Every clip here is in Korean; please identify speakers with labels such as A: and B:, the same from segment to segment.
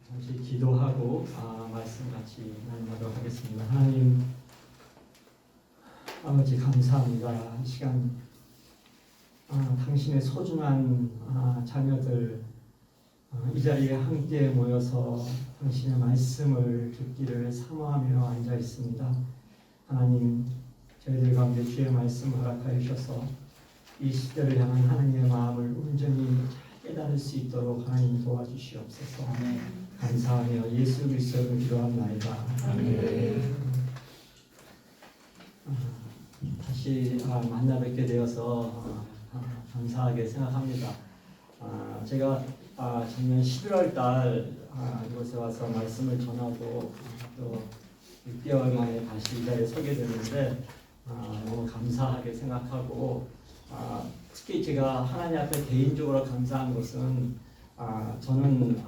A: 잠시 기도하고 말씀 같이 나누도록 하겠습니다. 하나님 아버지 감사합니다. 이 시간 당신의 소중한 자녀들 이 자리에 함께 모여서 당신의 말씀을 듣기를 사모하며 앉아 있습니다. 하나님 저희들 가운데 주의 말씀 허락하여 주셔서 이 시대를 향한 하나님의 마음을 온전히 깨달을 수 있도록 하나님 도와주시옵소서. 감사하며 예수 그리스도를 기도합나이다. 아멘. 다시 만나 뵙게 되어서 감사하게 생각합니다. 제가 작년 11월 달 이곳에 와서 말씀을 전하고 또 6개월 만에 다시 이 자리에 서게 됐는데 너무 감사하게 생각하고 특히 제가 하나님 앞에 개인적으로 감사한 것은 저는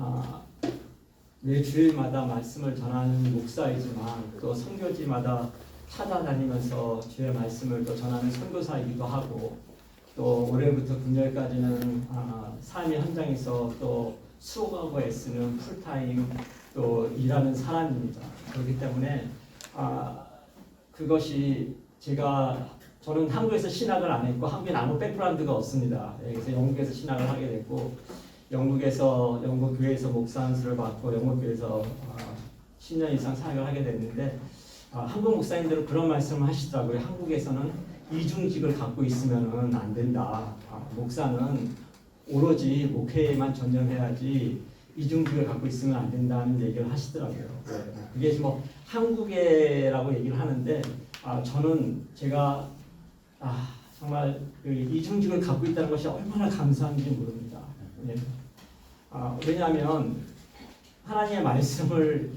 A: 매 주일마다 말씀을 전하는 목사이지만 또 선교지마다 찾아다니면서 주의 말씀을 또 전하는 선교사이기도 하고 또 올해부터 금년까지는 삶의 현장에서 또 수고하고 애쓰는 풀타임 또 일하는 사람입니다. 그렇기 때문에 그것이 저는 한국에서 신학을 안 했고 한국에 아무 백그라운드가 없습니다. 그래서 영국에서 신학을 하게 됐고 영국 교회에서 목사 안수를 받고 영국 교회에서 10년 이상 사역을 하게 됐는데 한국 목사님들은 그런 말씀을 하시더라고요. 한국에서는 이중직을 갖고 있으면 안 된다. 목사는 오로지 목회에만 전념해야지 이중직을 갖고 있으면 안 된다는 얘기를 하시더라고요. 그게 뭐 한국에라고 얘기를 하는데 저는 제가 정말 그 이중직을 갖고 있다는 것이 얼마나 감사한지 모릅니다. 왜냐하면 하나님의 말씀을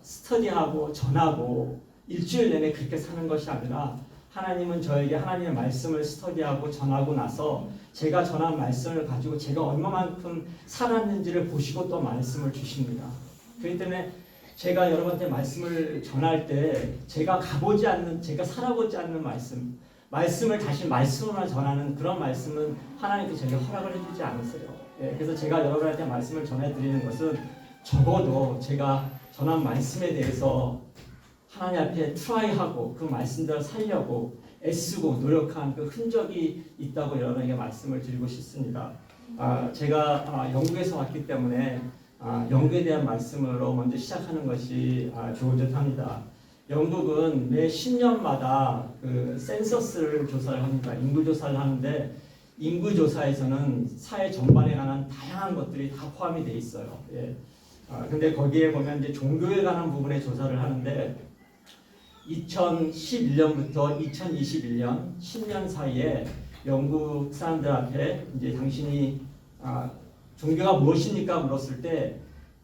A: 스터디하고 전하고 일주일 내내 그렇게 사는 것이 아니라 하나님은 저에게 하나님의 말씀을 스터디하고 전하고 나서 제가 전한 말씀을 가지고 제가 얼마만큼 살았는지를 보시고 또 말씀을 주십니다. 그렇기 때문에 제가 여러분한테 말씀을 전할 때 제가 살아보지 않는 말씀을 다시 말씀으로 전하는 그런 말씀은 하나님께서 제게 허락을 해주지 않으세요. 그래서 제가 여러분한테 말씀을 전해드리는 것은 적어도 제가 전한 말씀에 대해서 하나님 앞에 트라이하고 그 말씀대로 살려고 애쓰고 노력한 그 흔적이 있다고 여러분에게 말씀을 드리고 싶습니다. 제가 영국에서 왔기 때문에 영국에 대한 말씀으로 먼저 시작하는 것이 좋을 듯 합니다. 영국은 매 10년마다 그 센서스를 조사를 합니다. 인구 조사를 하는데 인구 조사에서는 사회 전반에 관한 다양한 것들이 다 포함이 돼 있어요. 근데 거기에 보면 이제 종교에 관한 부분에 조사를 하는데 2011년부터 2021년 10년 사이에 영국 사람들 앞에 이제 당신이 종교가 무엇입니까? 물었을 때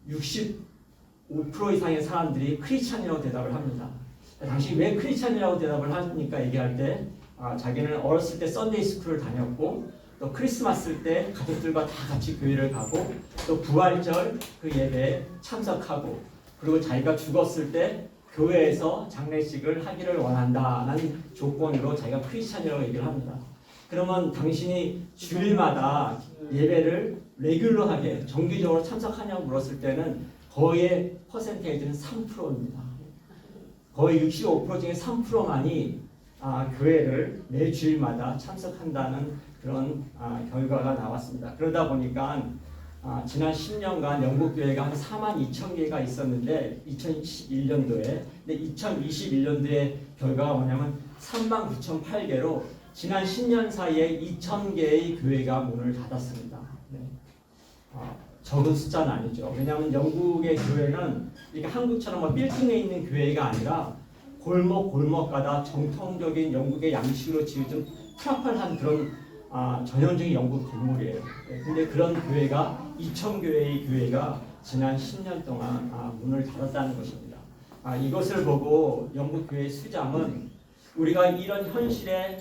A: 65% 이상의 사람들이 크리스찬이라고 대답을 합니다. 당신이 왜 크리스찬이라고 대답을 하니까 얘기할 때 자기는 어렸을 때 썬데이 스쿨을 다녔고 또 크리스마스 때 가족들과 다 같이 교회를 가고 또 부활절 그 예배에 참석하고 그리고 자기가 죽었을 때 교회에서 장례식을 하기를 원한다는 조건으로 자기가 크리스찬이라고 얘기를 합니다. 그러면 당신이 주일마다 예배를 레귤러하게 정기적으로 참석하냐고 물었을 때는 거의 퍼센테이지는 3%입니다. 거의 65% 중에 3%만이 교회를 매 주일마다 참석한다는 그런 결과가 나왔습니다. 그러다 보니까 지난 10년간 영국 교회가 한 42,000개가 있었는데 2021년도에 근데 2021년도에 결과가 뭐냐면 39,008개로 지난 10년 사이에 2,000개의 교회가 문을 닫았습니다. 적은 숫자는 아니죠. 왜냐하면 영국의 교회는 이렇게 한국처럼 빌딩에 있는 교회가 아니라 골목골목가다 정통적인 영국의 양식으로 지어진 트라팔한 그런 전형적인 영국 건물이에요. 근데 그런 교회가 2,000교회의 교회가 지난 10년 동안 문을 닫았다는 것입니다. 이것을 보고 영국 교회 수장은 우리가 이런 현실에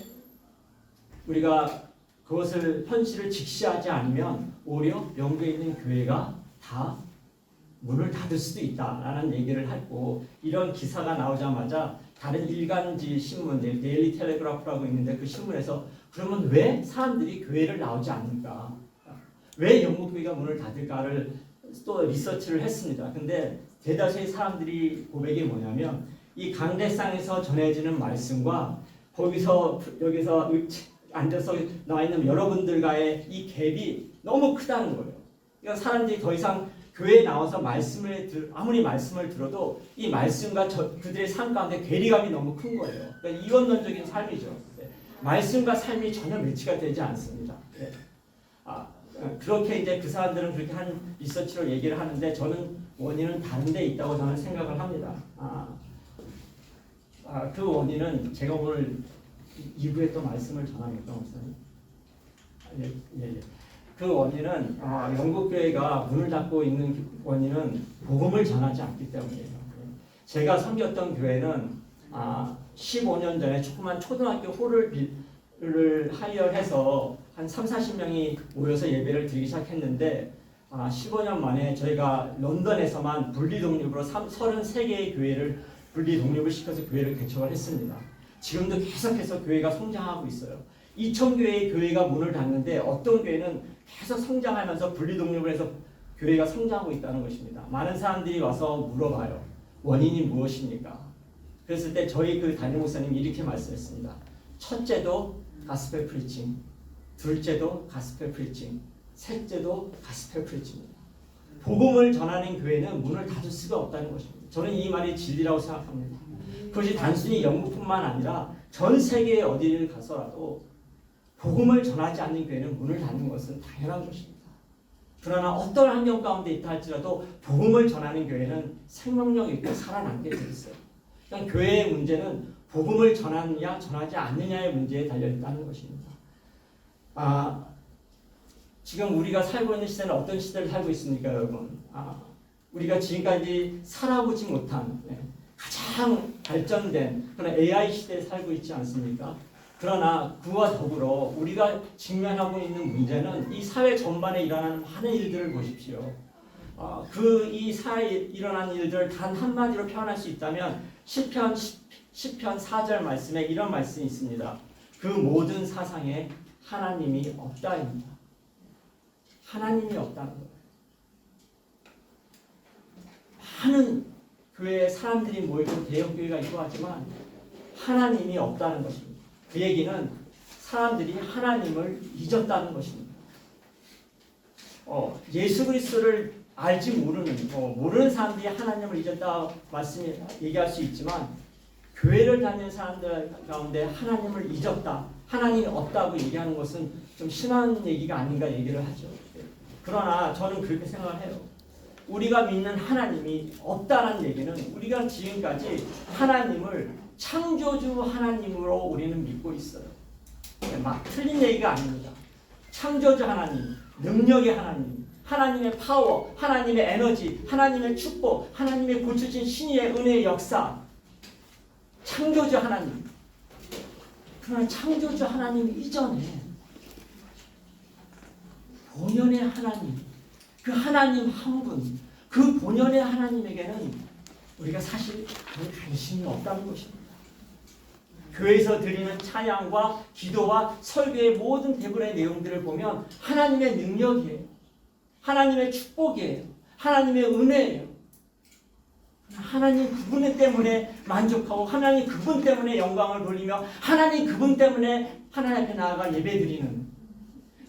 A: 현실을 직시하지 않으면 오히려 영국에 있는 교회가 다 문을 닫을 수도 있다라는 얘기를 했고 이런 기사가 나오자마자 다른 일간지 신문, 데일리 텔레그래프라고 있는데 그 신문에서 그러면 왜 사람들이 교회를 나오지 않는가? 왜 영국 교회가 문을 닫을까를 또 리서치를 했습니다. 근데 대다수의 사람들이 고백이 뭐냐면 이 강대상에서 전해지는 말씀과 거기서 여기서 앉아서 나와 있는 여러분들과의 이 갭이 너무 크다는 거예요. 그러니까 사람들이 더 이상 교회에 나와서 아무리 말씀을 들어도 이 말씀과 그들의 삶 가운데 괴리감이 너무 큰 거예요. 그러니까 이원론적인 삶이죠. 네. 말씀과 삶이 전혀 매치가 되지 않습니다. 네. 그렇게 이제 그 사람들은 그렇게 한 리서치로 얘기를 하는데 저는 원인은 다른 데 있다고 저는 생각을 합니다. 그 원인은 제가 오늘 2부에 또 말씀을 전하겠다, 목사님. 예. 그 원인은 영국 교회가 문을 닫고 있는 원인은 복음을 전하지 않기 때문이에요. 제가 섬겼던 교회는 15년 전에 조그만 초등학교 홀을 하이어해서 한 30-40명이 모여서 예배를 드리기 시작했는데 15년 만에 저희가 런던에서만 분리독립으로 33개의 교회를 분리독립을 시켜서 교회를 개척을 했습니다. 지금도 계속해서 교회가 성장하고 있어요. 2,000교회의 교회가 문을 닫는데 어떤 교회는 계속 성장하면서 분리독립을 해서 교회가 성장하고 있다는 것입니다. 많은 사람들이 와서 물어봐요. 원인이 무엇입니까? 그랬을 때 저희 그 담임 목사님이 이렇게 말씀했습니다. 첫째도 가스펠 프리칭, 둘째도 가스펠 프리칭, 셋째도 가스펠 프리칭입니다. 복음을 전하는 교회는 문을 닫을 수가 없다는 것입니다. 저는 이 말이 진리라고 생각합니다. 그것이 단순히 영국뿐만 아니라 전 세계에 어디를 가서라도 복음을 전하지 않는 교회는 문을 닫는 것은 당연한 것입니다. 그러나 어떤 환경 가운데 있다 할지라도 복음을 전하는 교회는 생명력 있게 살아남게 되어 있어요. 그러니까 교회의 문제는 복음을 전하느냐 전하지 않느냐의 문제에 달려있다는 것입니다. 지금 우리가 살고 있는 시대는 어떤 시대를 살고 있습니까, 여러분? 우리가 지금까지 살아보지 못한 가장 발전된 그런 AI 시대에 살고 있지 않습니까? 그러나 그와 더불어 우리가 직면하고 있는 문제는 이 사회 전반에 일어나는 많은 일들을 보십시오. 이 사회에 일어난 일들을 단 한마디로 표현할 수 있다면 시편 4절 말씀에 이런 말씀이 있습니다. 그 모든 사상에 하나님이 없다입니다. 하나님이 없다는 거예요. 많은 교회에 사람들이 모이고 대형교회가 있고 하지만 하나님이 없다는 것입니다. 그 얘기는 사람들이 하나님을 잊었다는 것입니다. 예수 그리스도를 알지 모르는 사람들이 하나님을 잊었다 얘기할 수 있지만 교회를 다니는 사람들 가운데 하나님을 잊었다, 하나님이 없다고 얘기하는 것은 좀 심한 얘기가 아닌가 얘기를 하죠. 그러나 저는 그렇게 생각을 해요. 우리가 믿는 하나님이 없다는 얘기는 우리가 지금까지 하나님을 창조주 하나님으로 우리는 믿고 있어요. 막 틀린 얘기가 아닙니다. 창조주 하나님, 능력의 하나님, 하나님의 파워, 하나님의 에너지, 하나님의 축복, 하나님의 고쳐진 신의 은혜의 역사, 창조주 하나님. 그러나 창조주 하나님 이전에 본연의 하나님, 그 하나님 한 분, 그 본연의 하나님에게는 우리가 사실 별 관심이 없다는 것입니다. 교회에서 드리는 찬양과 기도와 설교의 모든 대부분의 내용들을 보면 하나님의 능력이에요. 하나님의 축복이에요. 하나님의 은혜예요. 하나님 그분 때문에 만족하고 하나님 그분 때문에 영광을 돌리며 하나님 그분 때문에 하나님 앞에 나아가 예배드리는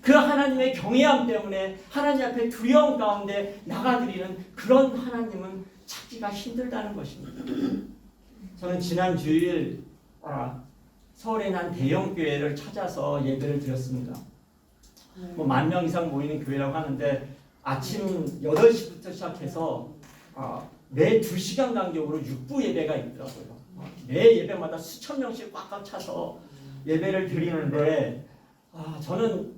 A: 그 하나님의 경외함 때문에 하나님 앞에 두려움 가운데 나가드리는 그런 하나님은 찾기가 힘들다는 것입니다. 저는 지난 주일 서울에 난 대형 교회를 찾아서 예배를 드렸습니다. 10,000명 이상 모이는 교회라고 하는데 아침 8시부터 시작해서 매 2시간 간격으로 6부 예배가 있더라고요. 매 예배마다 수천 명씩 꽉꽉 차서 예배를 드리는데 저는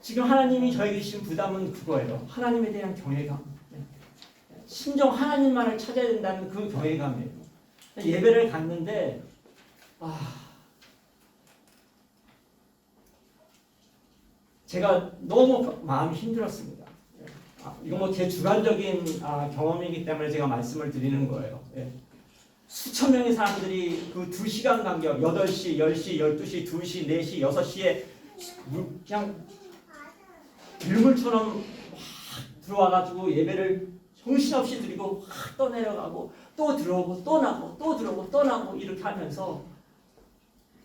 A: 지금 하나님이 저에게 주신 부담은 그거예요. 하나님에 대한 경외감. 심정 하나님만을 찾아야 된다는 그 경외감이에요. 예배를 갔는데 제가 너무 마음이 힘들었습니다. 이건 제 주관적인 경험이기 때문에 제가 말씀을 드리는 거예요. 수천 명의 사람들이 그 2시간 간격 8시, 10시, 12시, 2시, 4시, 6시에 그냥 일물처럼 막 들어와가지고 예배를 정신없이 드리고 확 떠내려가고 또 들어오고 또 나고 또 들어오고 또 나고 이렇게 하면서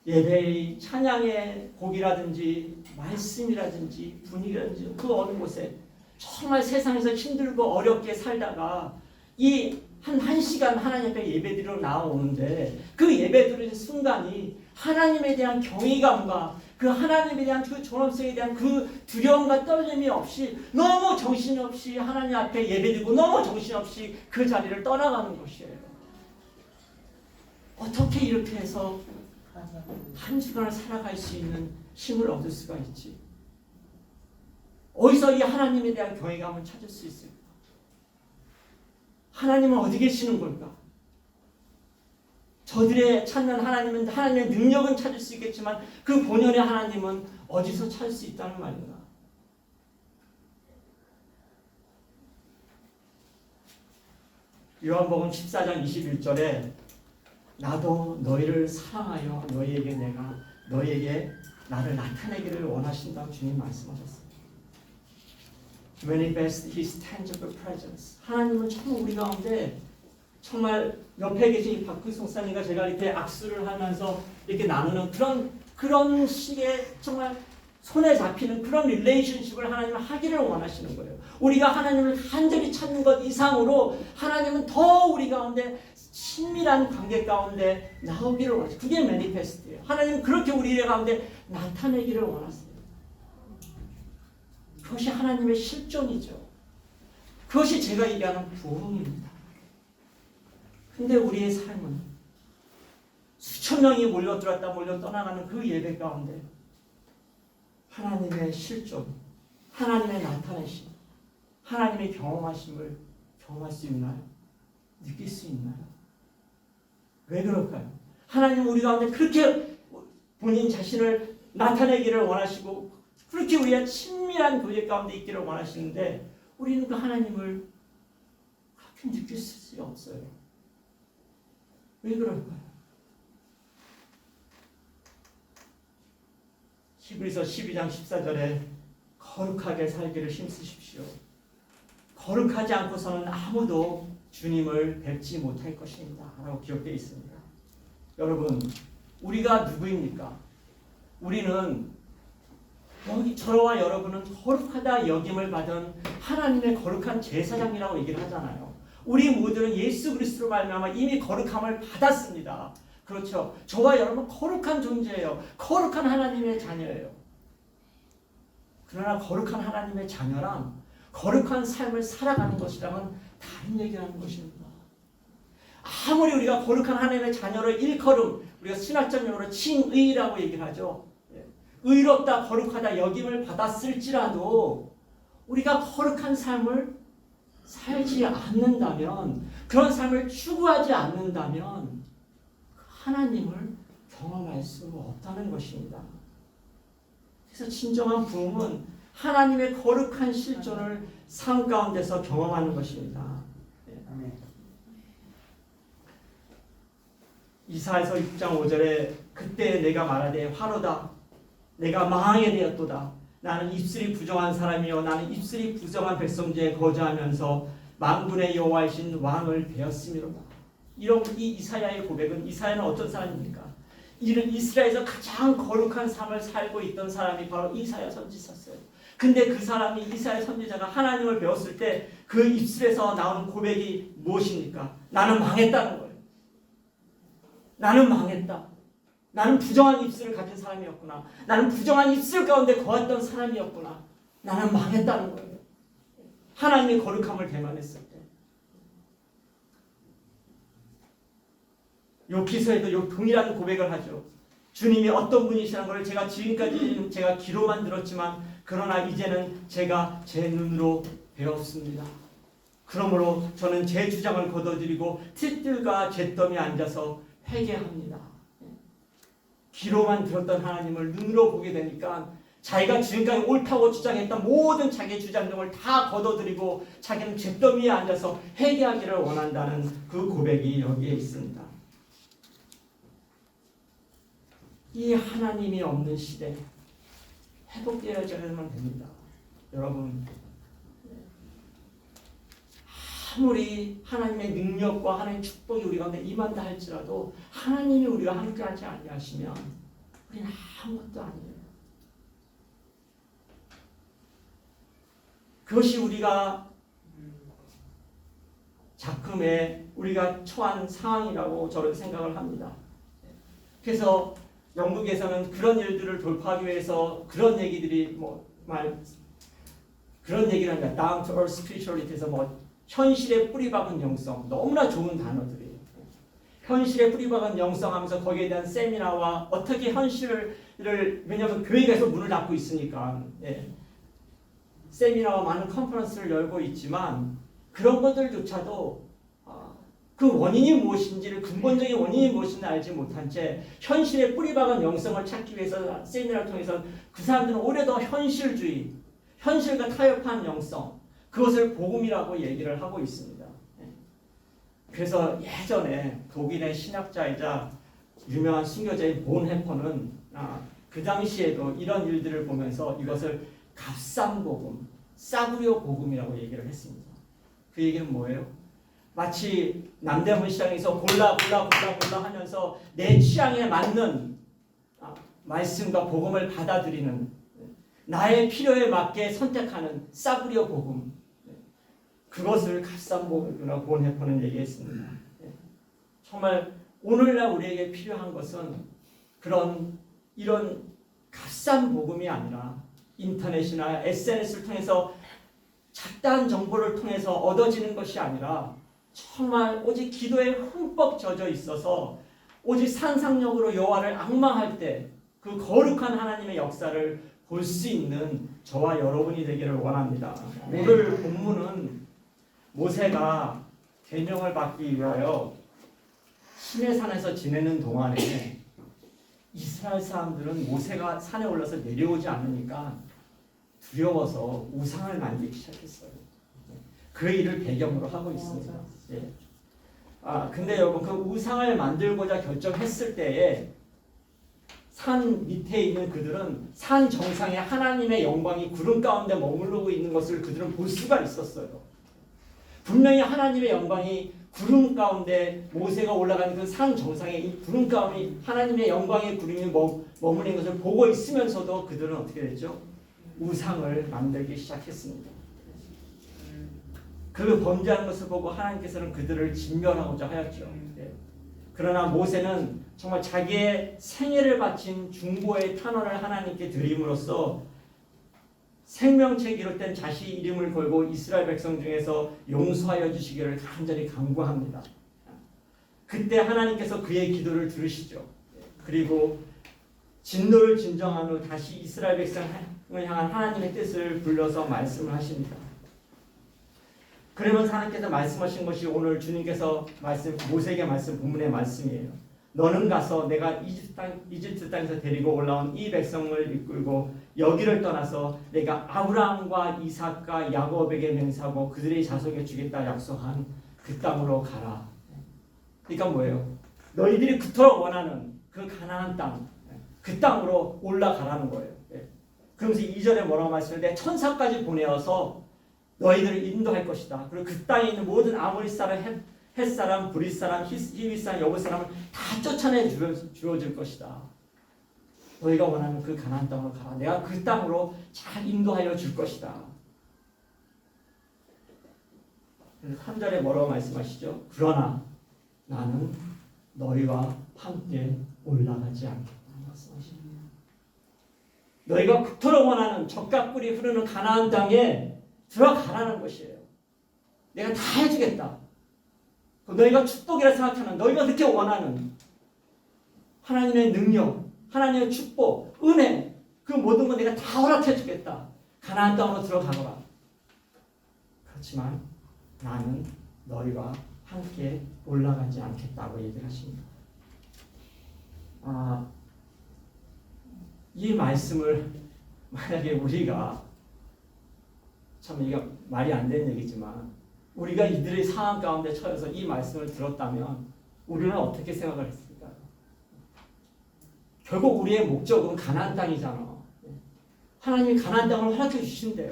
A: 예배의 찬양의 곡이라든지 말씀이라든지 분위기라든지 그 어느 곳에 정말 세상에서 힘들고 어렵게 살다가 이 한 시간 하나님 앞에 예배드리러 나오는데 그 예배드리는 순간이 하나님에 대한 경외감과 그 하나님에 대한 그 존엄성에 대한 그 두려움과 떨림이 없이 너무 정신없이 하나님 앞에 예배드리고 너무 정신없이 그 자리를 떠나가는 것이에요. 어떻게 이렇게 해서 한 주간을 살아갈 수 있는 힘을 얻을 수가 있지? 어디서 이 하나님에 대한 경외감을 찾을 수 있을까? 하나님은 어디 계시는 걸까? 저들의 찾는 하나님은 하나님의 능력은 찾을 수 있겠지만 그 본연의 하나님은 어디서 찾을 수 있다는 말인가? 요한복음 14장 21절에 나도 너희를 사랑하여 너희에게 나를 나타내기를 원하신다고 주님 말씀하셨습니다. Manifest His tangible presence. 하나님은 정말 우리 가운데 정말 옆에 계신 박근성 목사님과 제가 이렇게 악수를 하면서 이렇게 나누는 그런 식의 정말 손에 잡히는 그런 릴레이션십을 하나님은 하기를 원하시는 거예요. 우리가 하나님을 간절히 찾는 것 이상으로 하나님은 더 우리 가운데 친밀한 관계 가운데 나오기를 원하세요. 그게 매니페스트예요. 하나님은 그렇게 우리 가운데 나타내기를 원하세요. 그것이 하나님의 실존이죠. 그것이 제가 얘기하는 부흥입니다. 근데 우리의 삶은 수천 명이 몰려들었다 몰려 떠나가는 그 예배 가운데 하나님의 실존, 하나님의 나타내심, 하나님의 경험하심을 경험할 수 있나요? 느낄 수 있나요? 왜 그럴까요? 하나님은 우리 가운데 그렇게 본인 자신을 나타내기를 원하시고 그렇게 우리가 친밀한 교제 가운데 있기를 원하시는데 우리는 그 하나님을 그렇게 느낄 수 없어요. 왜 그럴까요? 히브리서 12장 14절에 거룩하게 살기를 힘쓰십시오. 거룩하지 않고서는 아무도 주님을 뵙지 못할 것입니다. 라고 기록되어 있습니다. 여러분, 우리가 누구입니까? 우리는 저와 여러분은 거룩하다 여김을 받은 하나님의 거룩한 제사장이라고 얘기를 하잖아요. 우리 모두는 예수 그리스도로 말미암아 이미 거룩함을 받았습니다. 그렇죠. 저와 여러분 거룩한 존재예요. 거룩한 하나님의 자녀예요. 그러나 거룩한 하나님의 자녀랑 거룩한 삶을 살아가는 것이랑은 다른 얘기라는 것입니다. 아무리 우리가 거룩한 하나님의 자녀를 일컬음, 우리가 신학적 용어로 칭의라고 얘기를 하죠. 의롭다 거룩하다 여김을 받았을지라도 우리가 거룩한 삶을 살지 않는다면, 그런 삶을 추구하지 않는다면 하나님을 경험할 수 없다는 것입니다. 그래서 진정한 부흥은 하나님의 거룩한 실존을 삶 가운데서 경험하는 것입니다. 이사야서 6장 5절에 그때 내가 말하되 화로다 내가 망하게 되었도다. 나는 입술이 부정한 사람이요 나는 입술이 부정한 백성중에 거주하면서 만군의 여호와이신 왕을 배웠음이로다. 이런 이 이사야의 고백은, 이사야는 어떤 사람입니까? 이는 이스라엘에서 가장 거룩한 삶을 살고 있던 사람이 바로 이사야 선지자였어요. 근데 그 사람이, 이사야 선지자가 하나님을 배웠을 때 그 입술에서 나오는 고백이 무엇입니까? 나는 망했다는 거예요. 나는 망했다. 나는 부정한 입술을 가진 사람이었구나. 나는 부정한 입술 가운데 거했던 사람이었구나. 나는 망했다는 거예요. 하나님의 거룩함을 대면했을 때. 욥기서에도 요 동일한 고백을 하죠. 주님이 어떤 분이시라는 것을 제가 지금까지 제가 귀로만 들었지만 그러나 이제는 제가 제 눈으로 배웠습니다. 그러므로 저는 제 주장을 거둬들이고 틸들과 잿더미에 앉아서 회개합니다. 귀로만 들었던 하나님을 눈으로 보게 되니까 자기가 지금까지 옳다고 주장했던 모든 자기의 주장들을 다 거둬들이고 자기는 잿더미에 앉아서 회개하기를 원한다는 그 고백이 여기에 있습니다. 이 하나님이 없는 시대 회복되어야만 됩니다. 여러분, 아무리 하나님의 능력과 하나님의 축복이 우리 가운데 임한다 할지라도 하나님이 우리와 함께하지 아니하시면 우리는 아무것도 아니에요. 그것이 우리가 작금에 우리가 처한 상황이라고 저는 생각을 합니다. 그래서 영국에서는 그런 일들을 돌파하기 위해서 그런 얘기들이 그런 얘기를 합니다. Down to earth spirituality에서 현실에 뿌리박은 영성, 너무나 좋은 단어들이에요. 현실에 뿌리박은 영성 하면서 거기에 대한 세미나와 어떻게 현실을, 왜냐하면 교회에서 문을 닫고 있으니까 세미나와 많은 컨퍼런스를 열고 있지만 그런 것들조차도 그 원인이 무엇인지를, 근본적인 원인이 무엇인지 알지 못한 채 현실에 뿌리박은 영성을 찾기 위해서 세미나를 통해서 그 사람들은 오히려 현실주의, 현실과 타협한 영성, 그것을 복음이라고 얘기를 하고 있습니다. 그래서 예전에 독일의 신학자이자 유명한 순교자인 본해퍼는 그 당시에도 이런 일들을 보면서 이것을 값싼 복음, 싸구려 복음이라고 얘기를 했습니다. 그 얘기는 뭐예요? 마치 남대문 시장에서 골라 하면서 내 취향에 맞는 말씀과 복음을 받아들이는, 나의 필요에 맞게 선택하는 싸구려 복음, 그것을 값싼 복음이라고 본해퍼는 얘기했습니다. 정말 오늘날 우리에게 필요한 것은 이런 값싼 복음이 아니라 인터넷이나 SNS를 통해서 잡다한 정보를 통해서 얻어지는 것이 아니라 정말 오직 기도에 흠뻑 젖어 있어서 오직 산상력으로 여호와를 앙망할 때 그 거룩한 하나님의 역사를 볼 수 있는 저와 여러분이 되기를 원합니다. 오늘 본문은 모세가 계명을 받기 위하여 시내산에서 지내는 동안에 이스라엘 사람들은 모세가 산에 올라서 내려오지 않으니까 두려워서 우상을 만들기 시작했어요. 그 일을 배경으로 하고 있습니다. 근데 여러분, 그 우상을 만들고자 결정했을 때에 산 밑에 있는 그들은 산 정상에 하나님의 영광이 구름 가운데 머무르고 있는 것을 그들은 볼 수가 있었어요. 분명히 하나님의 영광이 구름 가운데, 모세가 올라가는 그 산 정상에 이 구름 가운데 하나님의 영광의 구름이 머무는 것을 보고 있으면서도 그들은 어떻게 됐죠? 우상을 만들기 시작했습니다. 그 범죄하는 것을 보고 하나님께서는 그들을 진멸하고자 하였죠. 그러나 모세는 정말 자기의 생애를 바친 중보의 탄원을 하나님께 드림으로써 생명체 기록된 자신의 이름을 걸고 이스라엘 백성 중에서 용서하여 주시기를 간절히 간구합니다. 그때 하나님께서 그의 기도를 들으시죠. 그리고 진노를 진정한 후 다시 이스라엘 백성을 향한 하나님의 뜻을 불러서 말씀을 하십니다. 그러면서 하나님께서 말씀하신 것이 오늘 주님께서 모세에게 본문의 말씀이에요. 너는 가서 내가 이집트 땅에서 데리고 올라온 이 백성을 이끌고 여기를 떠나서 내가 아브라함과 이삭과 야곱에게 맹세하고 그들의 자손에게 주겠다 약속한 그 땅으로 가라. 그러니까 뭐예요? 너희들이 그토록 원하는 그 가나안 땅, 그 땅으로 올라가라는 거예요. 그러면서 2절에 뭐라고 말씀을 내 천사까지 보내어서 너희들을 인도할 것이다. 그리고 그 땅에 있는 모든 아모리 사람, 헷 사람, 브릿 사람, 히위 사람, 여부 사람을 다 쫓아내 주어질 것이다. 너희가 원하는 그 가나안 땅으로 가라. 내가 그 땅으로 잘 인도하여 줄 것이다. 3절에 뭐라고 말씀하시죠? 그러나 나는 너희와 함께 올라가지 않겠다 말씀하십니다. 너희가 그토록 원하는 젖과 꿀이 흐르는 가나안 땅에 들어가라는 것이에요. 내가 다 해주겠다. 너희가 축복이라 생각하는, 너희가 그렇게 원하는 하나님의 능력, 하나님의 축복, 은혜, 그 모든 거 내가 다 허락해 주겠다. 가나안 땅으로 들어가거라. 그렇지만 나는 너희와 함께 올라가지 않겠다고 얘기를 하십니다. 이 말씀을 만약에 우리가, 참 이게 말이 안 되는 얘기지만 우리가 이들의 상황 가운데 처해서 이 말씀을 들었다면 우리는 어떻게 생각을 했을까? 결국 우리의 목적은 가나안 땅이잖아. 하나님이 가나안 땅을 허락해 주신대요.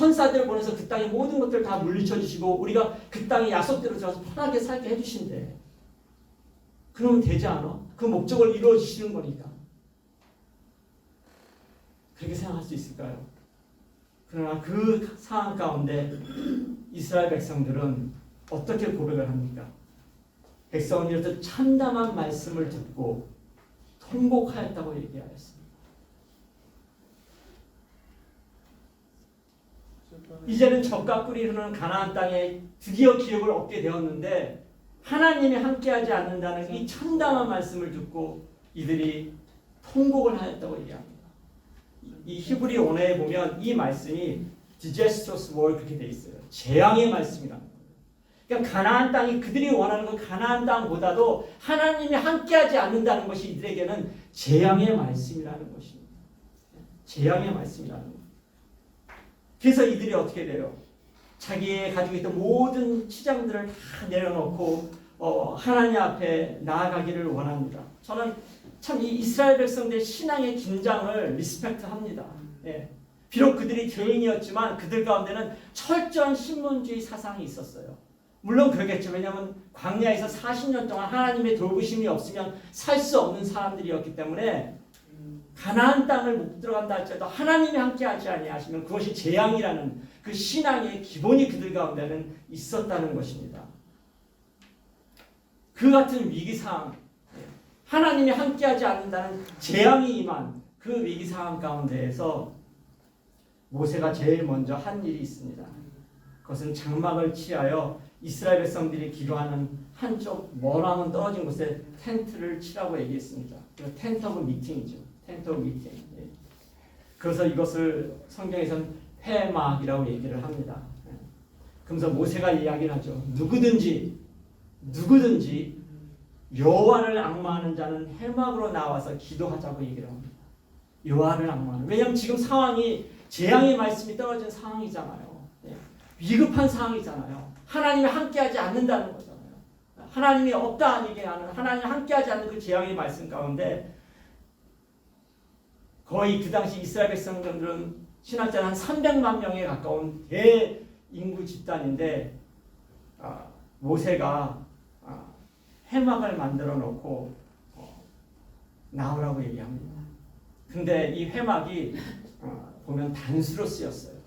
A: 천사들을 보내서 그 땅의 모든 것들을 다 물리쳐 주시고 우리가 그 땅의 약속대로 들어가서 편하게 살게 해주신대. 그러면 되지 않아? 그 목적을 이루어 주시는 거니까. 그렇게 생각할 수 있을까요? 그러나 그 상황 가운데 이스라엘 백성들은 어떻게 고백을 합니까? 백성은 이렇듯 참담한 말씀을 듣고 통곡하였다고 얘기하였습니다. 이제는 젖과 꿀이 흐르는 가나안 땅에 드디어 기업을 얻게 되었는데 하나님이 함께하지 않는다는 이 참담한 말씀을 듣고 이들이 통곡을 하였다고 얘기합니다. 이 히브리 언어에 보면 이 말씀이 disastrous war 그렇게 돼 있어요. 재앙의 말씀이라는 거예요. 그러니까 가나안 땅이 그들이 원하는 그 가나안 땅보다도 하나님이 함께하지 않는다는 것이 이들에게는 재앙의 말씀이라는 것입니다. 재앙의 말씀이라는 거예요. 그래서 이들이 어떻게 돼요? 자기의 가지고 있던 모든 치장들을 다 내려놓고 하나님 앞에 나아가기를 원합니다. 저는 참 이 이스라엘 백성들의 신앙의 긴장을 리스펙트합니다. 예. 비록 그들이 죄인이었지만 그들 가운데는 철저한 신문주의 사상이 있었어요. 물론 그러겠죠. 왜냐하면 광야에서 40년 동안 하나님의 돌보심이 없으면 살 수 없는 사람들이었기 때문에 가나안 땅을 못 들어간다 할지라도 하나님이 함께하지 아니하시면 그것이 재앙이라는 그 신앙의 기본이 그들 가운데는 있었다는 것입니다. 그 같은 위기 상황, 하나님이 함께하지 않는다는 재앙이 임한 그 위기 상황 가운데에서 모세가 제일 먼저 한 일이 있습니다. 그것은 장막을 치하여 이스라엘 백성들이 기도하는 한쪽 멀어하면 떨어진 곳에 텐트를 치라고 얘기했습니다. 텐트 오브 미팅이죠. 텐트 오브 미팅. 그래서 이것을 성경에서는 회막이라고 얘기를 합니다. 그러면서 모세가 이야기를 하죠. 누구든지 여호와를 앙망하는 자는 회막으로 나와서 기도하자고 얘기를 합니다. 여호와를 앙망하는. 왜냐하면 지금 상황이 재앙의 말씀이 떨어진 상황이잖아요. 위급한 상황이잖아요. 하나님이 함께하지 않는다는 거잖아요. 하나님이 없다 아니게 하는 하나님이 함께하지 않는 그 재앙의 말씀 가운데 거의 그 당시 이스라엘 백성들은 신학자는 한 300만 명에 가까운 대인구 집단인데 모세가 회막을 만들어 놓고 나오라고 얘기합니다. 근데 이 회막이 보면 단수로 쓰였어요.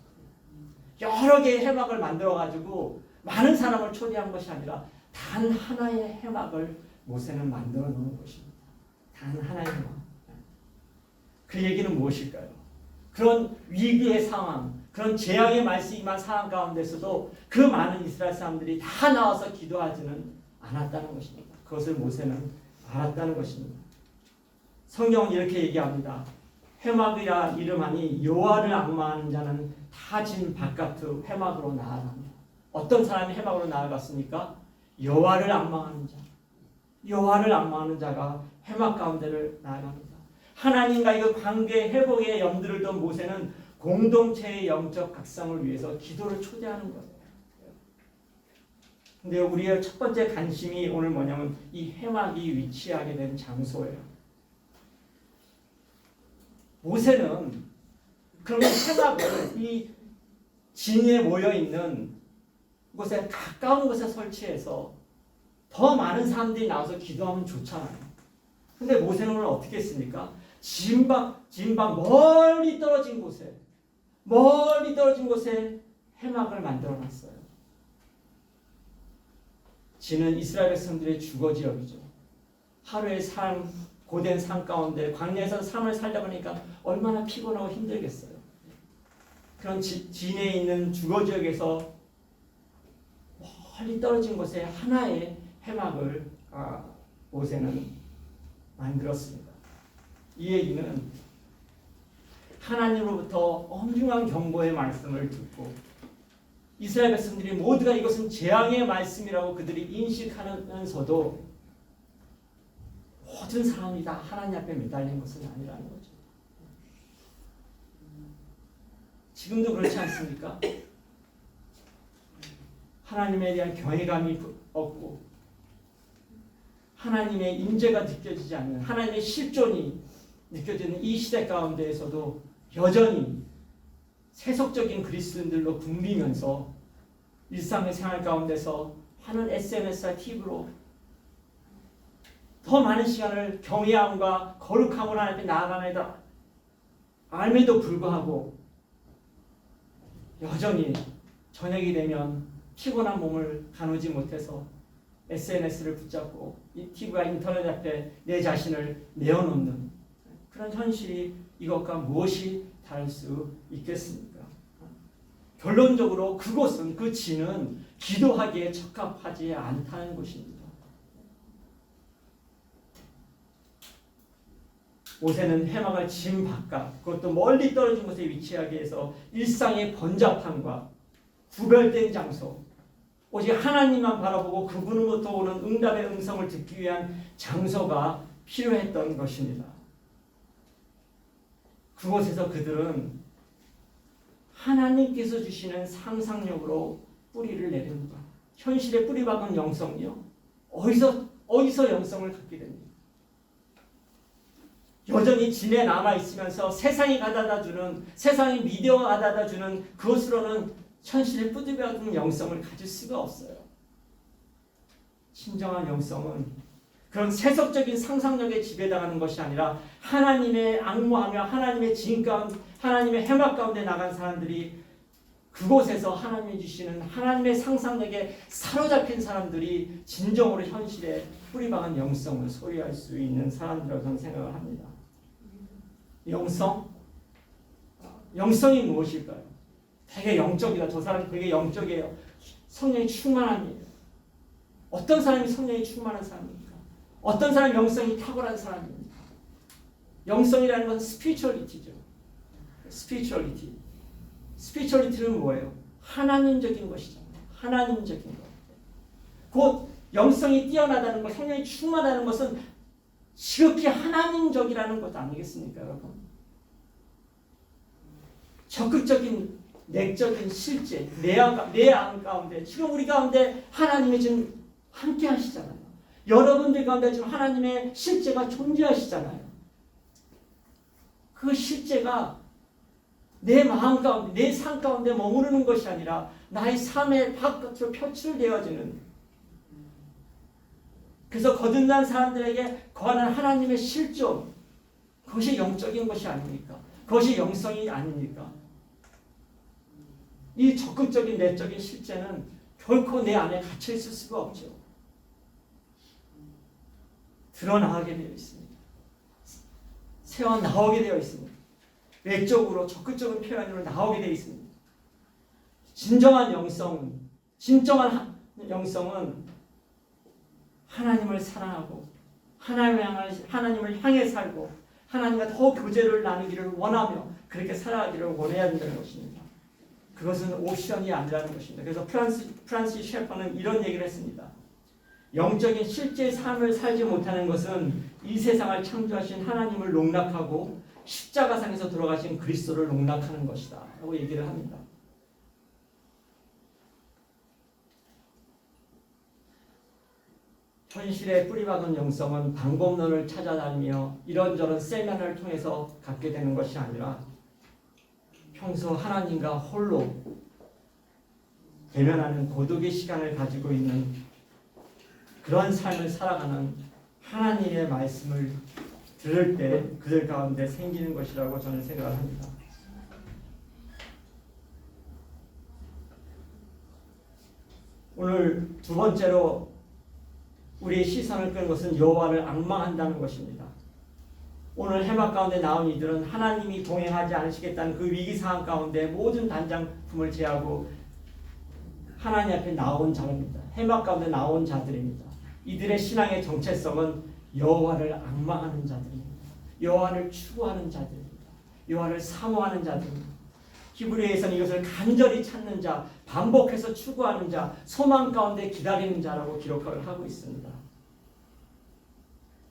A: 여러 개의 회막을 만들어 가지고 많은 사람을 초대한 것이 아니라 단 하나의 회막을 모세는 만들어 놓은 것입니다. 단 하나의 회막. 그 얘기는 무엇일까요? 그런 위기의 상황, 그런 재앙의 말씀이 임한 상황 가운데서도 그 많은 이스라엘 사람들이 다 나와서 기도하지는 않았다는 것입니다. 그것을 모세는 알았다는 것입니다. 성경은 이렇게 얘기합니다. 회막이라 이름하니 여호와를 앙망하는 자는 다 진 바깥의 회막으로 나아갑니다. 어떤 사람이 회막으로 나아갔습니까? 여호와를 앙망하는 자. 여호와를 앙망하는 자가 회막 가운데를 나아갑니다. 하나님과의 그 관계 회복의 염두를 둔 모세는 공동체의 영적 각성을 위해서 기도를 초대하는 거예요. 근데 우리의 첫 번째 관심이 오늘 뭐냐면 이 회막이 위치하게 된 장소예요. 모세는 그러면 회막을 이 진에 모여 있는 곳에 가까운 곳에 설치해서 더 많은 사람들이 나와서 기도하면 좋잖아요. 근데 모세는 오늘 어떻게 했습니까? 진박 멀리 떨어진 곳에 회막을 만들어 놨어요. 진은 이스라엘 백성들의 주거 지역이죠. 하루의 삶, 고된 삶 가운데 광야에서 삶을 살다 보니까 얼마나 피곤하고 힘들겠어요. 그런 진에 있는 주거 지역에서 멀리 떨어진 곳에 하나의 회막을 모세는 만들었습니다. 이 얘기는 하나님으로부터 엄중한 경고의 말씀을 듣고 이스라엘 백성들이 모두가 이것은 재앙의 말씀이라고 그들이 인식하면서도 모든 사람이 다 하나님 앞에 매달린 것은 아니라는 거죠. 지금도 그렇지 않습니까? 하나님에 대한 경외감이 없고 하나님의 임재가 느껴지지 않는 하나님의 실존이 느껴지는 이 시대 가운데에서도 여전히 세속적인 그리스도인들로 붐비면서 일상의 생활 가운데서 하는 SNS와 TV로 더 많은 시간을 경외함과 거룩함으로 하나님 앞에 나아가는 데 알매도 불구하고 여전히 저녁이 되면 피곤한 몸을 가누지 못해서 SNS를 붙잡고 이 TV와 인터넷 앞에 내 자신을 내어놓는 그런 현실이 이것과 무엇이 다를 수 있겠습니까? 결론적으로 그곳은 그 지는 기도하기에 적합하지 않다는 것입니다. 모세는 해막을 진 바깥 그것도 멀리 떨어진 곳에 위치하게 해서 일상의 번잡함과 구별된 장소 오직 하나님만 바라보고 그분으로부터 오는 응답의 음성을 듣기 위한 장소가 필요했던 것입니다. 그곳에서 그들은 하나님께서 주시는 상상력으로 뿌리를 내립니다. 현실에 뿌리박은 영성이요. 어디서 영성을 갖게 됩니까? 여전히 진에 남아있으면서 세상이 가져다주는 세상이 미디어가 가져다주는 그것으로는 현실에 뿌리박은 영성을 가질 수가 없어요. 진정한 영성은 그런 세속적인 상상력에 지배당하는 것이 아니라 하나님의 악무하며 하나님의 진 가운데 하나님의 해막 가운데 나간 사람들이 그곳에서 하나님이 주시는 하나님의 상상력에 사로잡힌 사람들이 진정으로 현실에 뿌리박은 영성을 소유할 수 있는 사람들이라고 저는 생각을 합니다. 영성이 무엇일까요? 되게 영적이다. 저 사람이 되게 영적이에요. 성령이 충만합니다. 어떤 사람이 성령이 충만한 사람입니까? 어떤 사람이 영성이 탁월한 사람입니까? 영성이라는 건 스피리추얼리티죠. 스피리추얼리티는 뭐예요? 하나님적인 것이잖아요. 하나님적인 것. 곧 영성이 뛰어나다는 것, 성령이 충만하다는 것은 지극히 하나님적이라는 것 아니겠습니까, 여러분? 적극적인 내적인 실제, 내 안 가운데 지금 우리 가운데 하나님이 지금 함께 하시잖아요. 여러분들 가운데 지금 하나님의 실제가 존재하시잖아요. 그 실제가 내 마음 가운데, 내 삶 가운데 머무르는 것이 아니라 나의 삶의 바깥으로 표출되어지는 그래서 거듭난 사람들에게 거하는 하나님의 실존 그것이 영적인 것이 아닙니까? 그것이 영성이 아닙니까? 이 적극적인 내적인 실제는 결코 내 안에 갇혀 있을 수가 없죠. 드러나게 되어 있습니다. 새어 나오게 되어 있습니다. 외적으로 적극적인 표현으로 나오게 되어 있습니다. 진정한 영성은 하나님을 사랑하고 하나님을 향해 살고 하나님과 더 교제를 나누기를 원하며 그렇게 살아가기를 원해야 된다는 것입니다. 그것은 옵션이 아니라는 것입니다. 그래서 프란시스 셰퍼는 이런 얘기를 했습니다. 영적인 실제 삶을 살지 못하는 것은 이 세상을 창조하신 하나님을 농락하고 십자가상에서 돌아가신 그리스도를 농락하는 것이다 라고 얘기를 합니다. 현실에 뿌리박은 영성은 방법론을 찾아다니며 이런저런 세미나를 통해서 갖게 되는 것이 아니라 평소 하나님과 홀로 대면하는 고독의 시간을 가지고 있는 그런 삶을 살아가는 하나님의 말씀을 들을 때 그들 가운데 생기는 것이라고 저는 생각을 합니다. 오늘 두 번째로 우리의 시선을 끄는 것은 여호와를 앙망한다는 것입니다. 오늘 해막 가운데 나온 이들은 하나님이 동행하지 않으시겠다는 그 위기 상황 가운데 모든 단장품을 제하고 하나님 앞에 나온 자입니다. 해막 가운데 나온 자들입니다. 이들의 신앙의 정체성은 여호와를 앙망하는 자들입니다. 여호와를 추구하는 자들입니다. 여호와를 사모하는 자들입니다. 히브리어에서는 이것을 간절히 찾는 자, 반복해서 추구하는 자, 소망 가운데 기다리는 자라고 기록을 하고 있습니다.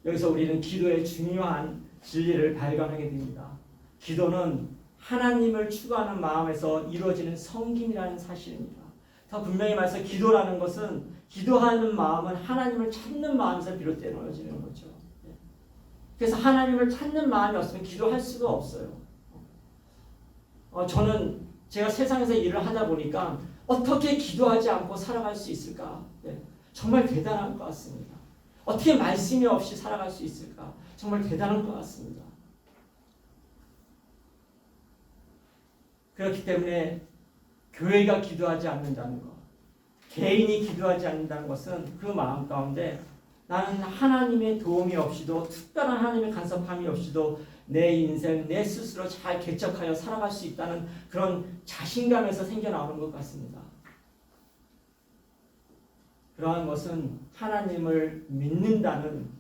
A: 여기서 우리는 기도의 중요한 진리를 발견하게 됩니다. 기도는 하나님을 추구하는 마음에서 이루어지는 섬김이라는 사실입니다. 더 분명히 말해서 기도라는 것은 기도하는 마음은 하나님을 찾는 마음에서 비롯되어지는 거죠. 그래서 하나님을 찾는 마음이 없으면 기도할 수가 없어요. 저는 제가 세상에서 일을 하다 보니까 어떻게 기도하지 않고 살아갈 수 있을까? 네, 정말 대단한 것 같습니다. 어떻게 말씀이 없이 살아갈 수 있을까? 정말 대단한 것 같습니다. 그렇기 때문에 교회가 기도하지 않는다는 것, 개인이 기도하지 않는다는 것은 그 마음 가운데 나는 하나님의 도움이 없이도, 특별한 하나님의 간섭함이 없이도 내 인생, 내 스스로 잘 개척하여 살아갈 수 있다는 그런 자신감에서 생겨나오는 것 같습니다. 그러한 것은 하나님을 믿는다는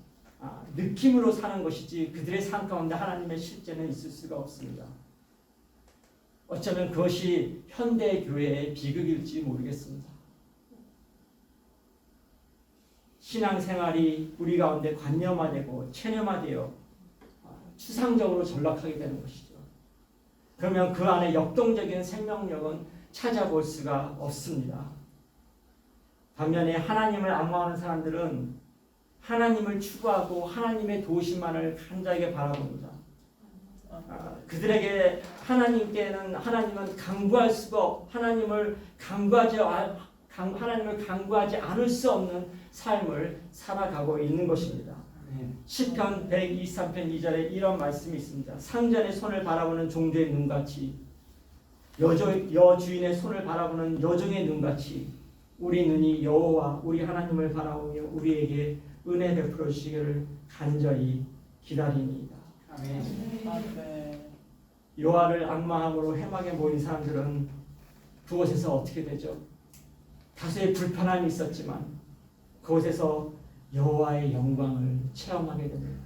A: 느낌으로 사는 것이지 그들의 삶 가운데 하나님의 실제는 있을 수가 없습니다. 어쩌면 그것이 현대 교회의 비극일지 모르겠습니다. 신앙생활이 우리 가운데 관념화되고 체념화되어 추상적으로 전락하게 되는 것이죠. 그러면 그 안에 역동적인 생명력은 찾아볼 수가 없습니다. 반면에 하나님을 앙망하는 사람들은 하나님을 추구하고 하나님의 도우심만을 간절하게 바라봅니다. 그들에게 하나님은 강구할 수가, 하나님을 강구하지 않을 수 없는 삶을 살아가고 있는 것입니다. 시편 123편 2절에 이런 말씀이 있습니다. 상전의 손을 바라보는 종들의 눈같이, 여주인의 손을 바라보는 여종의 눈같이 우리 눈이 여호와 우리 하나님을 바라보며 우리에게 은혜 베풀어 주시기를 간절히 기다리니이다. 아멘. 여호와를 앙망함으로 회막에 모인 사람들은 그곳에서 어떻게 되죠? 다소의 불편함이 있었지만 그곳에서 여호와의 영광을 체험하게 됩니다.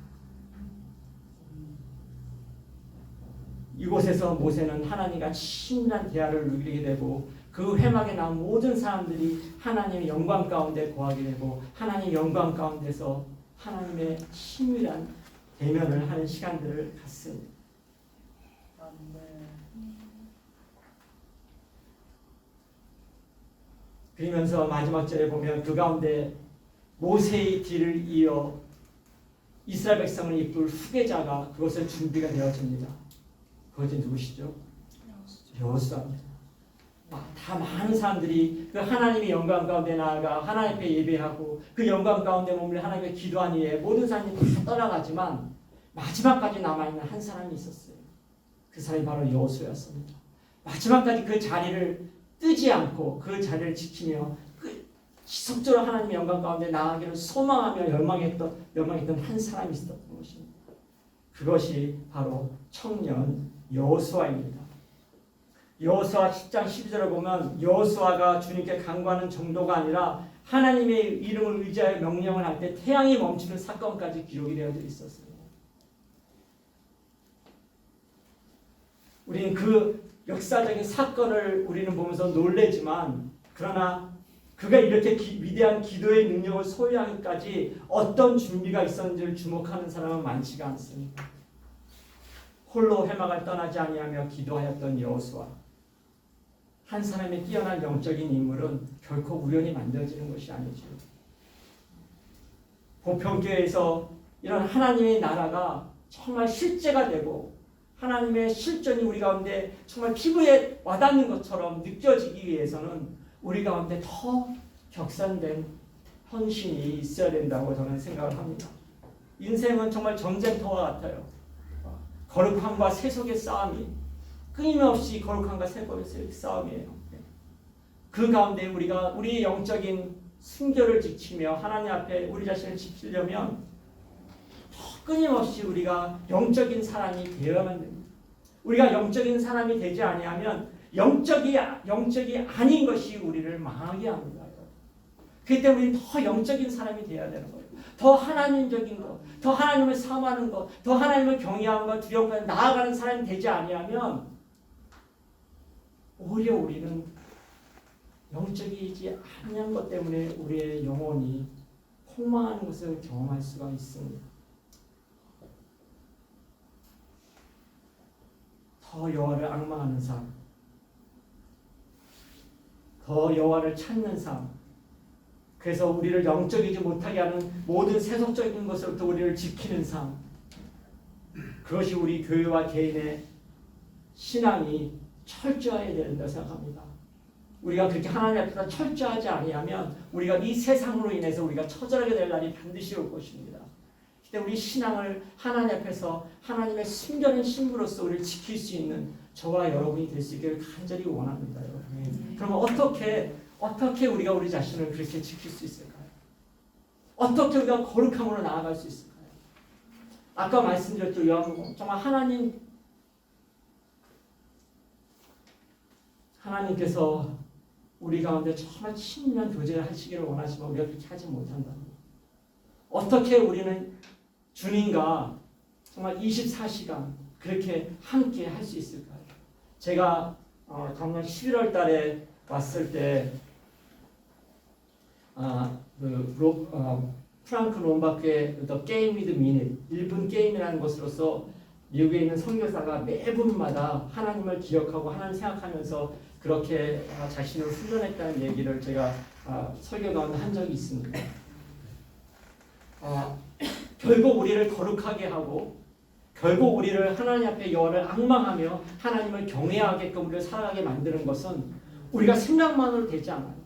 A: 이곳에서 모세는 하나님과 친밀한 대화를 누리게 되고 그 회막에 나온 모든 사람들이 하나님의 영광 가운데 거하게 되고 하나님의 영광 가운데서 하나님의 친밀한 대면을 하는 시간들을 갖습니다. 그러면서 마지막 절에 보면 그 가운데 모세의 뒤를 이어 이스라엘 백성을 이끌 후계자가 그것을 준비가 되어집니다. 그것이 누구시죠? 여호수아입니다. 다 많은 사람들이 그 하나님의 영광 가운데 나아가 하나님 앞에 예배하고 그 영광 가운데 머물러 하나님께 기도한 이에 모든 사람들이 다 떠나가지만 마지막까지 남아있는 한 사람이 있었어요. 그 사람이 바로 여호수아였습니다. 마지막까지 그 자리를 뜨지 않고 그 자리를 지키며 그 지속적으로 하나님의 영광 가운데 나아가기를 소망하며 열망했던 한 사람이 있었던 것입니다. 그것이 바로 청년 여호수아입니다. 여호수아 10장 12절을 보면 여호수아가 주님께 간구하는 정도가 아니라 하나님의 이름을 의지하여 명령을 할 때 태양이 멈추는 사건까지 기록이 되어져 있었습니다. 우리는 그 역사적인 사건을 우리는 보면서 놀래지만 그러나 그가 이렇게 위대한 기도의 능력을 소유하기까지 어떤 준비가 있었는지를 주목하는 사람은 많지가 않습니다. 홀로 회막을 떠나지 아니하며 기도하였던 여호수아, 한 사람의 뛰어난 영적인 인물은 결코 우연히 만들어지는 것이 아니죠. 보편교회에서 이런 하나님의 나라가 정말 실제가 되고 하나님의 실존이 우리 가운데 정말 피부에 와닿는 것처럼 느껴지기 위해서는 우리 가운데 더 격산된 헌신이 있어야 된다고 저는 생각을 합니다. 인생은 정말 전쟁터와 같아요. 거룩함과 세속의 싸움이 끊임없이 거룩함과 세속의 싸움이에요. 그 가운데 우리가 우리의 영적인 순결을 지키며 하나님 앞에 우리 자신을 지키려면 끊임없이 우리가 영적인 사람이 되어야만 됩니다. 우리가 영적인 사람이 되지 아니하면 영적이 아닌 것이 우리를 망하게 합니다. 그렇기 때문에 더 영적인 사람이 되어야 되는 거예요. 더 하나님적인 것, 더 하나님을 사모하는 것, 더 하나님을 경외함과 두려움과 나아가는 사람이 되지 아니하면 오히려 우리는 영적이지 않은 것 때문에 우리의 영혼이 폭망하는 것을 경험할 수가 있습니다. 더 여호와를 앙망하는 삶, 더 여호와를 찾는 삶, 그래서 우리를 영적이지 못하게 하는 모든 세속적인 것으로부터 우리를 지키는 삶, 그것이 우리 교회와 개인의 신앙이 철저해야 된다 생각합니다. 우리가 그렇게 하나님 앞에서 철저하지 아니하면 우리가 이 세상으로 인해서 우리가 처절하게 될 날이 반드시 올 것입니다. 그때 우리 신앙을 하나님 앞에서 하나님의 숨겨진 신부로서 우리를 지킬 수 있는 저와 여러분이 될 수 있기를 간절히 원합니다. 여러분. 그러면 어떻게 우리가 우리 자신을 그렇게 지킬 수 있을까요? 어떻게 우리가 거룩함으로 나아갈 수 있을까요? 아까 말씀드렸던 요한복음 정말 하나님께서 우리 가운데 정말 친밀한 교제를 하시기를 원하지만 우리가 그렇게 하지 못한다는 거예요. 어떻게 우리는 주님과 정말 24시간 그렇게 함께 할 수 있을까요? 제가 작년 11월 달에 왔을 때 프랑크 롬바크의 The Game with Minute 1분 게임이라는 것으로서 미국에 있는 선교사가 매분마다 하나님을 기억하고 하나님 생각하면서 그렇게 자신을 훈련했다는 얘기를 제가 설교 가운데 한 적이 있습니다. 결국 우리를 거룩하게 하고 결국 우리를 하나님 앞에 여호와를 앙망하며 하나님을 경외하게끔 우리를 살아가게 만드는 것은 우리가 생각만으로 되지 않아요.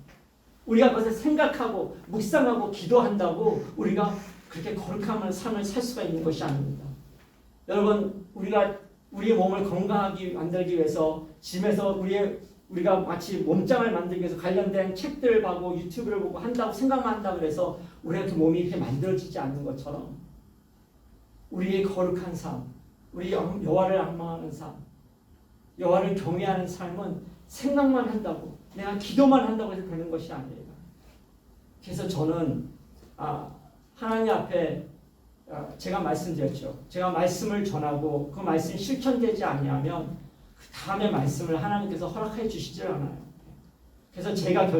A: 우리가 그것을 생각하고 묵상하고 기도한다고 우리가 그렇게 거룩한 삶을 살 수가 있는 것이 아닙니다. 여러분 우리가 우리의 몸을 건강하게 만들기 위해서 집에서 우리가 마치 몸짱을 만들기 위해서 관련된 책들을 보고 유튜브를 보고 한다고 생각만 한다고 해서 우리가 그 몸이 이렇게 만들어지지 않는 것처럼 우리의 거룩한 삶, 우리 여호와를 앙망하는 삶, 여호와를 경외하는 삶은 생각만 한다고 내가 기도만 한다고 해서 되는 것이 아니에요. 그래서 저는 하나님 앞에 제가 말씀드렸죠. 제가 말씀을 전하고 그 말씀이 실천되지 아니하면 그 다음에 말씀을 하나님께서 허락해 주시질 않아요. 그래서 제가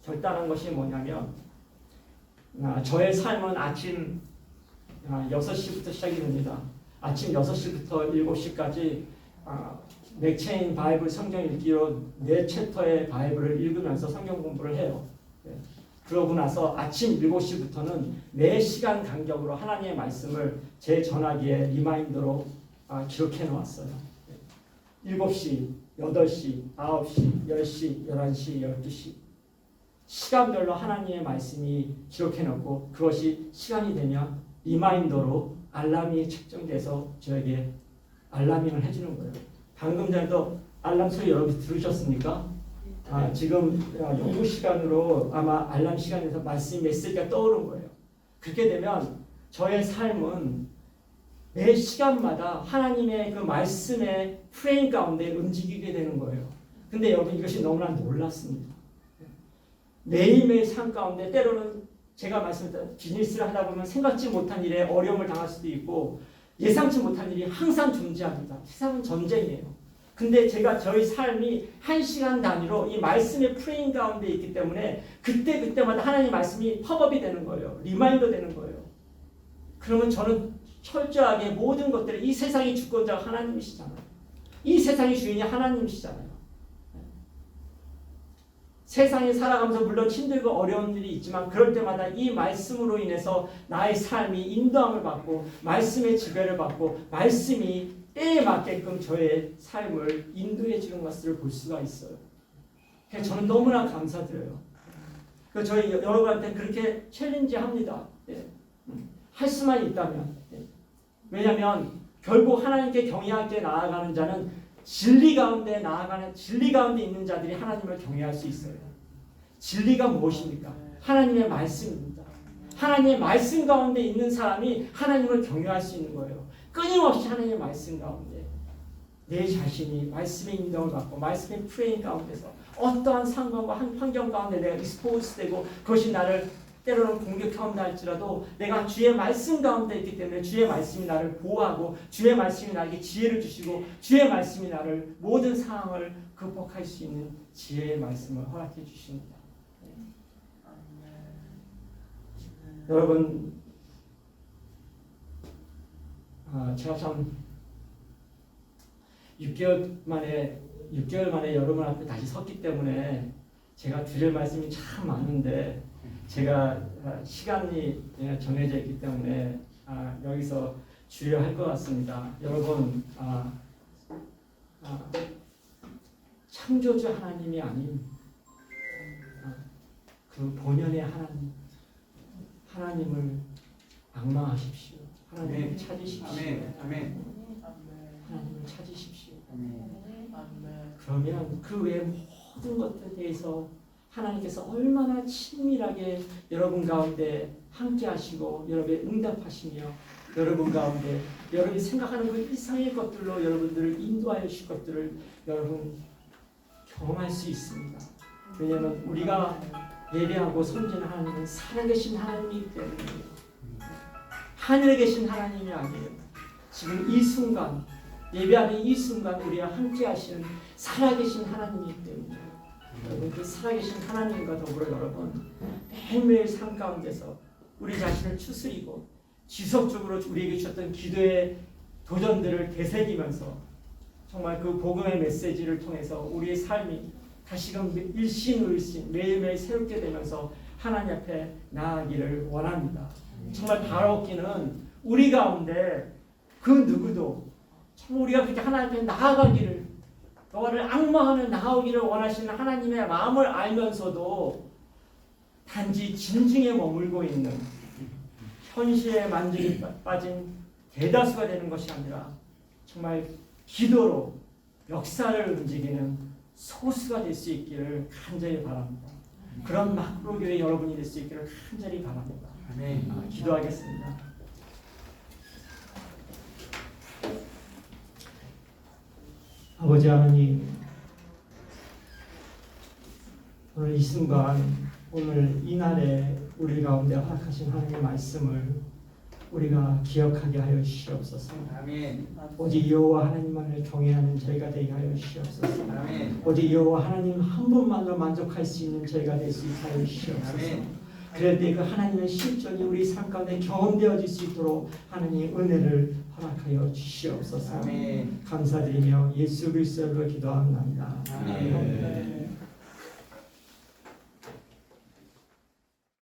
A: 결단한 것이 뭐냐면 저의 삶은 아침 6시부터 시작이 됩니다. 아침 6시부터 7시까지 맥체인 바이블 성경 읽기로 4챕터의 바이블을 읽으면서 성경 공부를 해요. 그러고 나서 아침 7시부터는 4시간 간격으로 하나님의 말씀을 제 전화기에 리마인더로 기록해 놓았어요. 7시, 8시, 9시, 10시, 11시, 12시 시간별로 하나님의 말씀이 기록해 놓고 그것이 시간이 되면 리마인더로 알람이 측정돼서 저에게 알라밍을 해주는 거예요. 방금 전에도 알람 소리 여러분 들으셨습니까? 지금 연구 시간으로 아마 알람 시간에서 말씀 메시지가 떠오른 거예요. 그렇게 되면 저의 삶은 매 시간마다 하나님의 그 말씀의 프레임 가운데 움직이게 되는 거예요. 근데 여러분 이것이 너무나 놀랐습니다. 매일매일 삶 가운데 때로는 제가 말씀드렸던 비즈니스를 하다 보면 생각지 못한 일에 어려움을 당할 수도 있고 예상치 못한 일이 항상 존재합니다. 세상은 전쟁이에요. 근데 저희 삶이 1시간 단위로 이 말씀의 프레임 가운데 있기 때문에 그때마다 하나님의 말씀이 팝업이 되는 거예요. 리마인더 되는 거예요. 그러면 저는 철저하게 모든 것들을 이 세상의 주권자가 하나님이시잖아요. 이 세상의 주인이 하나님이시잖아요. 세상에 살아가면서 물론 힘들고 어려운 일이 있지만 그럴 때마다 이 말씀으로 인해서 나의 삶이 인도함을 받고 말씀의 지배를 받고 말씀이 때에 맞게끔 저의 삶을 인도해 주는 것을 볼 수가 있어요. 그래서 저는 너무나 감사드려요. 그래서 저희 여러분한테 그렇게 챌린지합니다. 할 수만 있다면. 왜냐하면 결국 하나님께 경외하게 나아가는 자는 진리 가운데 있는 자들이 하나님을 경외할 수 있어요. 진리가 무엇입니까? 하나님의 말씀입니다. 하나님의 말씀 가운데 있는 사람이 하나님을 경외할 수 있는 거예요. 끊임없이 하나님의 말씀 가운데 내 자신이 말씀의 인도를 받고 말씀의 프레임 가운데서 어떠한 상황과 환경 가운데 내가 익스포즈되고 그것이 나를 때로는 공격한다 할지라도 내가 주의 말씀 가운데 있기 때문에 주의 말씀이 나를 보호하고 주의 말씀이 나에게 지혜를 주시고 주의 말씀이 나를 모든 상황을 극복할 수 있는 지혜의 말씀을 허락해 주십니다. 여러분 제가 참 6개월 만에 여러분 앞에 다시 섰기 때문에 제가 드릴 말씀이 참 많은데 제가 시간이 정해져 있기 때문에 여기서 주의할 것 같습니다. 여러분 창조주 하나님이 아닌 그 본연의 하나님을 악망하십시오. 하나님을 찾으십시오. 하나님을 찾으십시오. 그러면 그 외 모든 것들에 대해서 하나님께서 얼마나 친밀하게 여러분 가운데 함께 하시고 여러분의 응답하시며 여러분 가운데 여러분이 생각하는 그 이상의 것들로 여러분들을 인도하여 주실 것들을 여러분 경험할 수 있습니다. 왜냐하면 우리가 예배하고 섬기는 하나님은 살아계신 하나님이기 때문에 하늘에 계신 하나님이 아니에요. 지금 이 순간 예배하는 이 순간 우리와 함께 하시는 살아계신 하나님이기 때문에 여러분 그 살아계신 하나님과 더불어 여러분 매일매일 삶 가운데서 우리 자신을 추스리고 지속적으로 우리에게 주셨던 기도의 도전들을 되새기면서 정말 그 복음의 메시지를 통해서 우리의 삶이 다시금 일신의일신 매일매일 새롭게 되면서 하나님 앞에 나아가기를 원합니다. 정말 바라옵기는 우리 가운데 그 누구도 정말 우리가 그렇게 하나님 앞에 나아가기를 너를 악마하며 나오기를 원하시는 하나님의 마음을 알면서도 단지 진중에 머물고 있는 현실에 만족에 빠진 대다수가 되는 것이 아니라 정말 기도로 역사를 움직이는 소수가 될 수 있기를 간절히 바랍니다. 그런 마크로교회 여러분이 될 수 있기를 간절히 바랍니다. 기도하겠습니다. 아버지 하나님, 오늘 이 순간, 오늘 이 날에 우리 가운데 허락하신 하나님의 말씀을 우리가 기억하게 하여 주시옵소서.
B: 아멘.
A: 오직 여호와 하나님만을 경외하는 저희가 되게 하여 주시옵소서.
B: 아멘.
A: 오직 여호와 하나님 한 분만으로 만족할 수 있는 저희가 될 수 있게 하여 주시옵소서.
B: 아멘.
A: 그럴 때 그 하나님의 실존이 우리 삶 가운데 경험되어질 수 있도록 하나님의 은혜를 허락하여 주시옵소서.
B: 아멘.
A: 감사드리며 예수 그리스도로 기도합니다.
B: 아멘.